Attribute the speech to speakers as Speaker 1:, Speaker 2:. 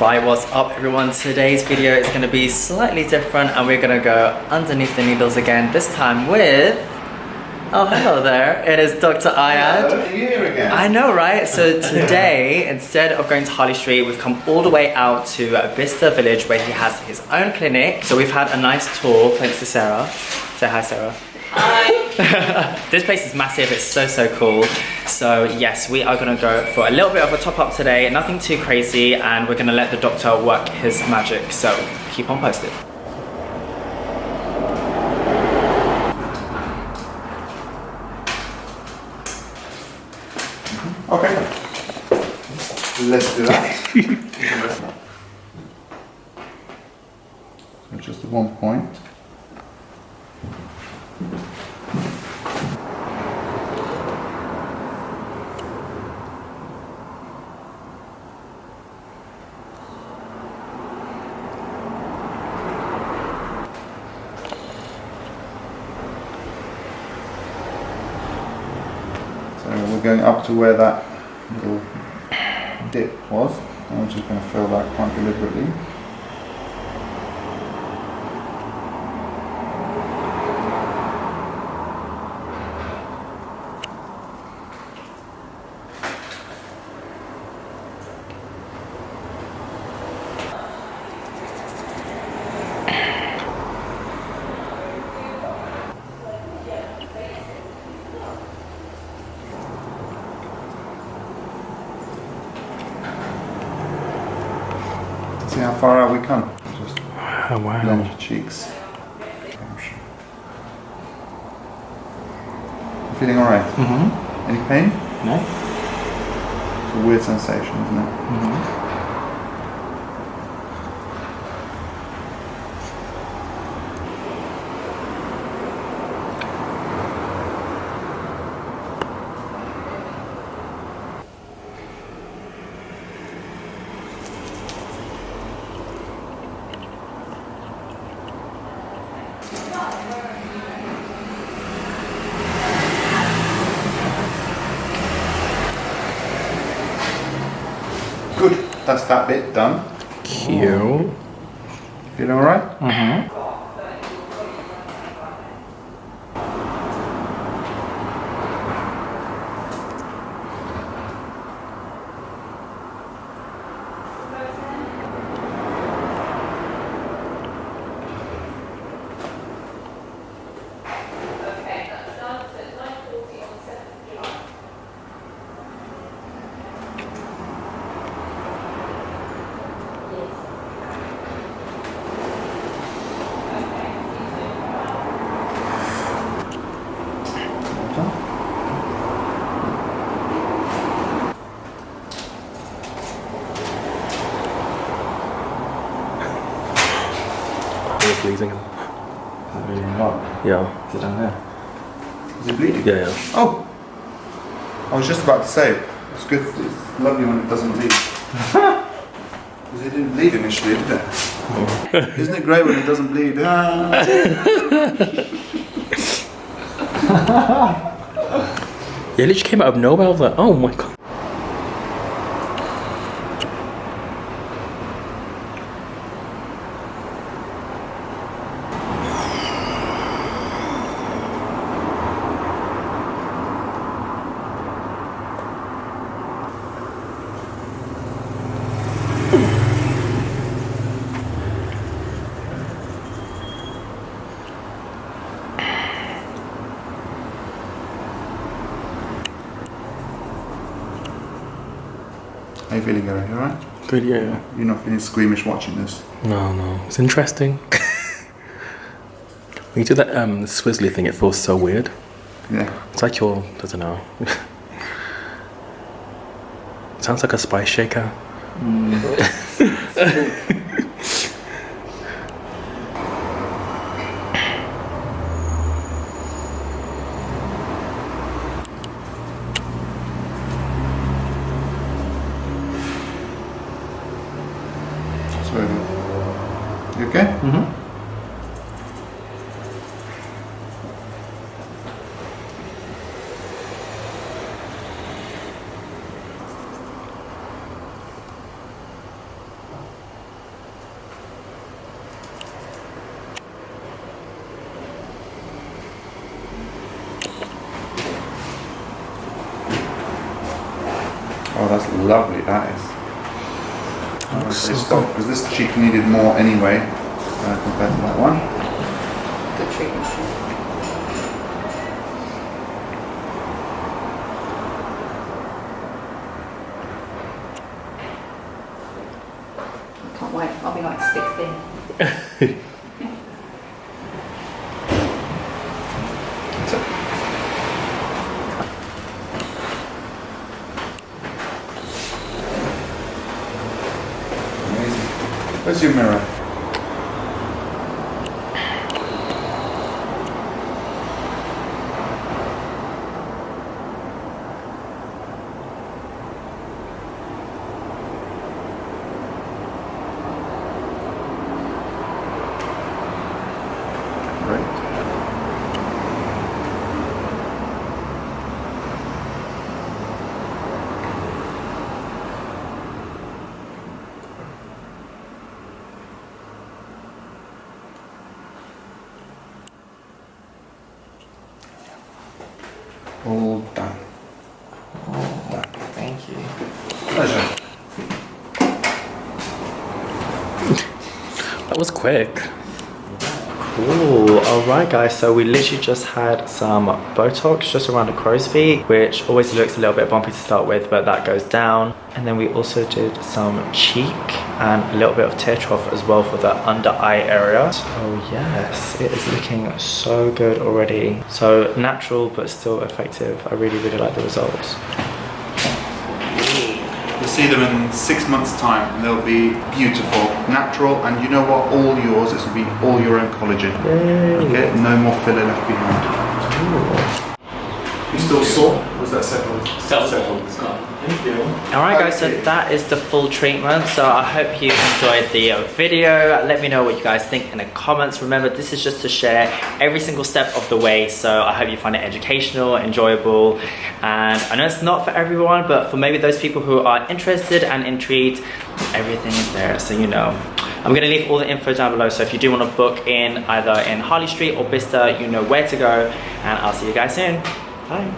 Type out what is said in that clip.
Speaker 1: Right, what's up everyone? Today's video is going to be slightly different and we're going to go underneath the needles again, this time with... Oh, hello there. It is Dr. Ayad.
Speaker 2: Hello, you're here again.
Speaker 1: I know, right? So today, instead of going to Harley Street, we've come all the way out to Bicester Village where he has his own clinic. So we've had a nice tour, thanks to Sarah. Say hi, Sarah.
Speaker 3: Hi.
Speaker 1: This place is massive, it's so cool. So yes, we are gonna go for a little bit of a top up today, nothing too crazy, and we're gonna let the doctor work his magic. So keep on posted.
Speaker 2: Okay. Let's do that. So just at one point. So we're going up to where that little dip was, and we're just going to fill that quite deliberately. See how far out we come. Just blend your cheeks. You feeling alright? Mm-hmm. Any pain?
Speaker 1: No.
Speaker 2: It's a weird sensation, isn't it?
Speaker 1: Mm-hmm.
Speaker 2: Good. That's that bit done.
Speaker 1: Cute.
Speaker 2: Feeling alright?
Speaker 1: Mm-hmm.
Speaker 4: Pleasing.
Speaker 2: Really hot.
Speaker 4: Yeah.
Speaker 2: Is it down there? Is it bleeding?
Speaker 4: Yeah.
Speaker 2: Oh! I was just about to say, it's good, it's lovely when it doesn't bleed. Because it didn't bleed initially, did it? Oh. Isn't it great when it doesn't bleed?
Speaker 4: Yeah, it literally came out of nowhere. I was like, oh my god.
Speaker 2: How you feeling, Gary? You alright?
Speaker 4: Good, yeah.
Speaker 2: You're not feeling squeamish watching this?
Speaker 4: No. It's interesting. When you do that swizzly thing, it feels so weird.
Speaker 2: Yeah.
Speaker 4: It's like you're, I don't know. Sounds like a spice shaker.
Speaker 2: You okay?
Speaker 1: Mm-hmm.
Speaker 2: that's lovely, that is.
Speaker 4: So
Speaker 2: Stop, because this cheek needed more anyway, compared to that one.
Speaker 3: Good treatment. I can't wait. I'll be like stick thin.
Speaker 2: That's it. Amazing. Where's your mirror? Great. All done.
Speaker 1: Thank you.
Speaker 2: Pleasure.
Speaker 4: that was quick.
Speaker 1: Cool. Alright guys, so we literally just had some Botox just around the crow's feet, which always looks a little bit bumpy to start with, but that goes down. And then we also did some cheek and a little bit of tear trough as well for the under eye area. So yes, it is looking so good already. So natural but still effective. I really like the results.
Speaker 2: You'll see them in 6 months' time and they'll be beautiful, natural, and you know what? All yours. This will be all your own collagen.
Speaker 1: Yay.
Speaker 2: Okay, no more filler left behind. You still sore? Was that settled?
Speaker 4: Settled. It's gone. Thank you.
Speaker 1: Alright guys, so that is the full treatment. So I hope you enjoyed the video. Let me know what you guys think in the comments. Remember, this is just to share every single step of the way, so I hope you find it educational, enjoyable, and I know it's not for everyone, but for maybe those people who are interested and intrigued, everything is there, so you know. I'm going to leave all the info down below, so if you do want to book in either in Harley Street or Bicester, you know where to go, and I'll see you guys soon. Bye.